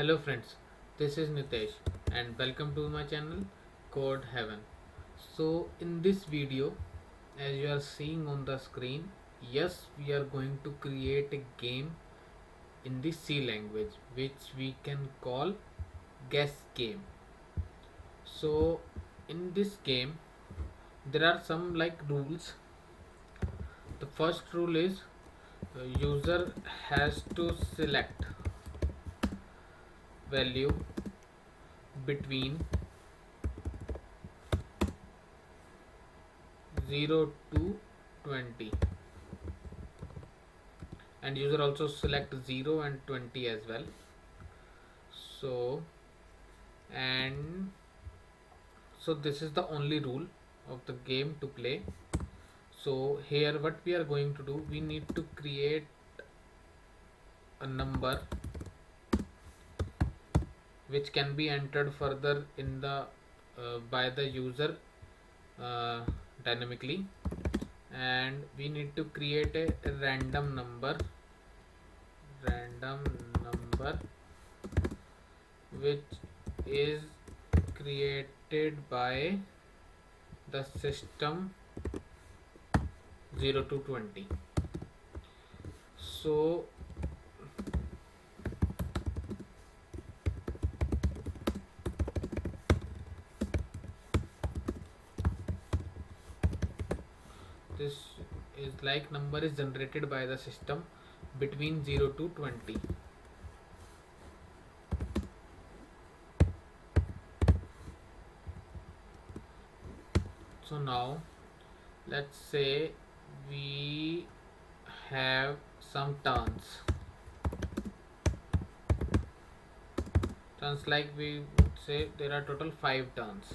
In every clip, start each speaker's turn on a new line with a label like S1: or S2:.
S1: Hello friends, this is Nitesh and welcome to my channel Code Heaven. So in this video, as you are seeing on the screen, yes, we are going to create a game in the C language which we can call guess game. So in this game there are some like rules. The first rule is user has to select value between 0 to 20, and user also select 0 and 20 as well. So and so this is the only rule of the game to play. So here what we are going to do, we need to create a number which can be entered further in the by the user uh, dynamically, and we need to create a random number which is created by the system 0 to 20. So this is like number is generated by the system between 0 to 20. So now let's say we have some turns like we would say there are total 5 turns.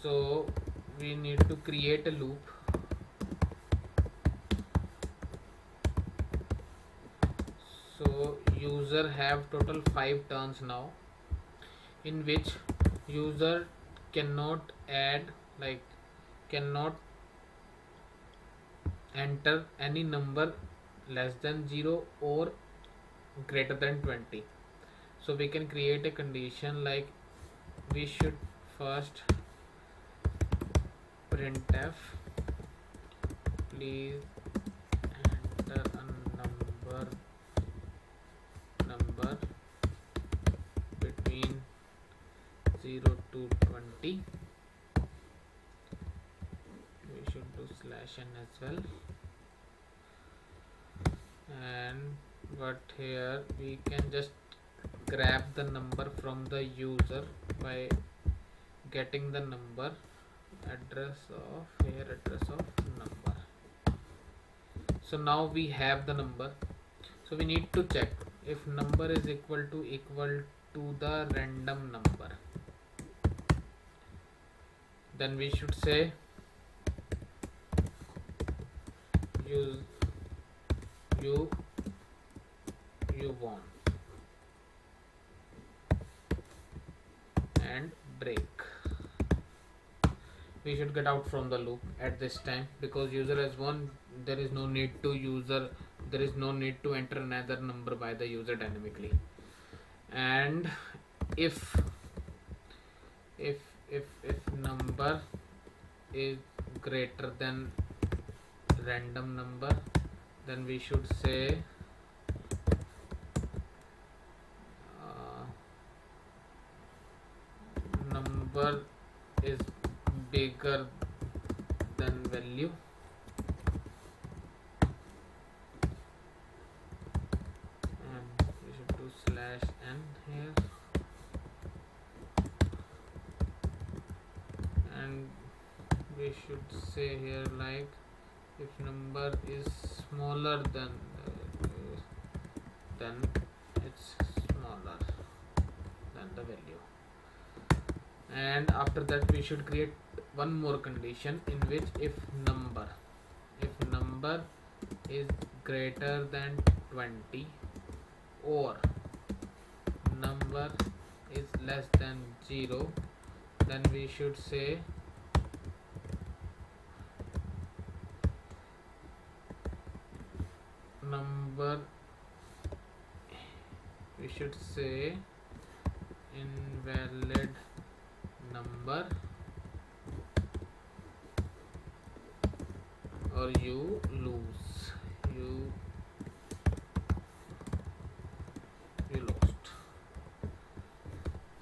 S1: So we need to create a loop. So user have total 5 turns now, in which user cannot add, like cannot enter any number less than 0 or greater than 20. So we can create a condition like we should first printf please enter a number between 0 to 20. We should do /n as well, and but here we can just grab the number from the user by getting the number address of number. So now we have the number. So we need to check if number is equal to the random number, then we should say use you won and break. We should get out from the loop at this time because user has won. There is no need to enter another number by the user dynamically. And if number is greater than random number, then we should say number is bigger than value, and we should do /n here, and we should say here like if number is smaller than then it's smaller than the value. And after that we should create one more condition in which if number is greater than 20 or number is less than 0, then we should say number we should say invalid number or you lose. You lost,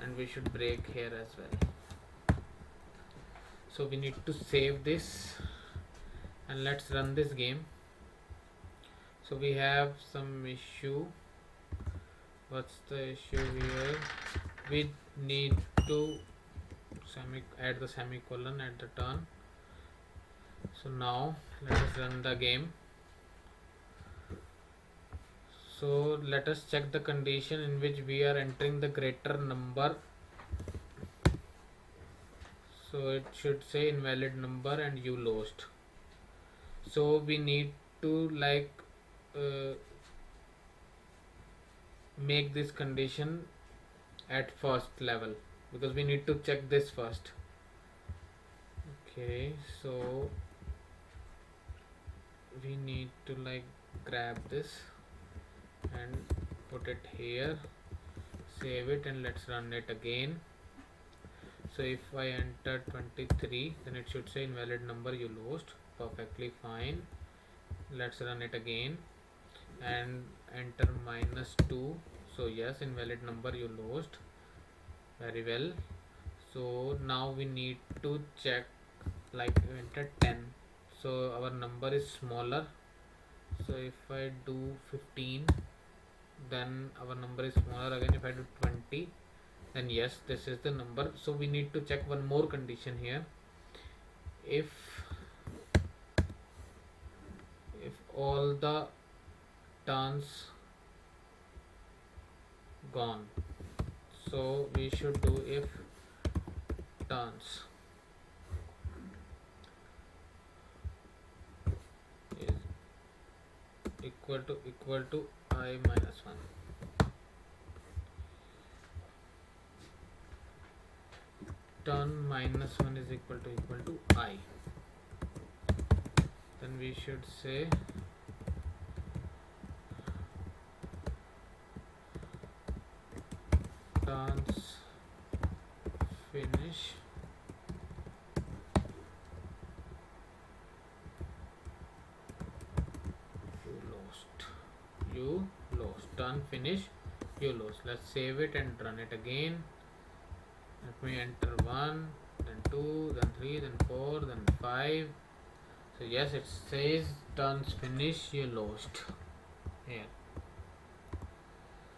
S1: and we should break here as well. So we need to save this and let's run this game. So we have some issue. What's the issue here? We need to add the semicolon at the turn. So now let us run the game. So let us check the condition in which we are entering the greater number. So it should say invalid number and you lost. So we need to make this condition at first level because we need to check this first. Okay, so we need to grab this and put it here, save it, and let's run it again. So if I enter 23, then it should say invalid number, you lost. Perfectly fine. Let's run it again and enter -2. So yes, invalid number, you lost. Very well. So now we need to check, enter 10. So our number is smaller. So if I do 15, then our number is smaller again. If I do 20, then yes, this is the number. So we need to check one more condition here. If all the turns gone, so we should do if turns is equal to I minus 1. Turn minus 1 is equal to I. Then we should say turns finish you lost. Turn finish, you lost. Let's save it and run it again. Let me enter 1, then 2, then 3, then 4, then 5. So yes, it says turns finish, you lost here.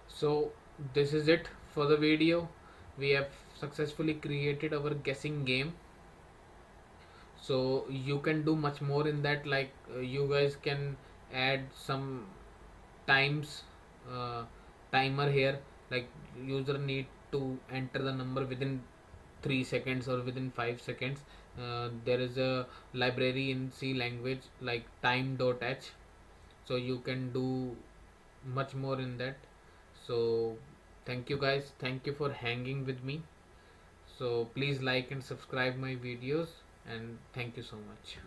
S1: So this is it for the video. We have successfully created our guessing game. So you can do much more in that, you guys can add some times timer here, like user need to enter the number within 3 seconds or within 5 seconds. There is a library in C language like time.h, so you can do much more in that. So thank you guys, thank you for hanging with me. So please like and subscribe my videos, and thank you so much.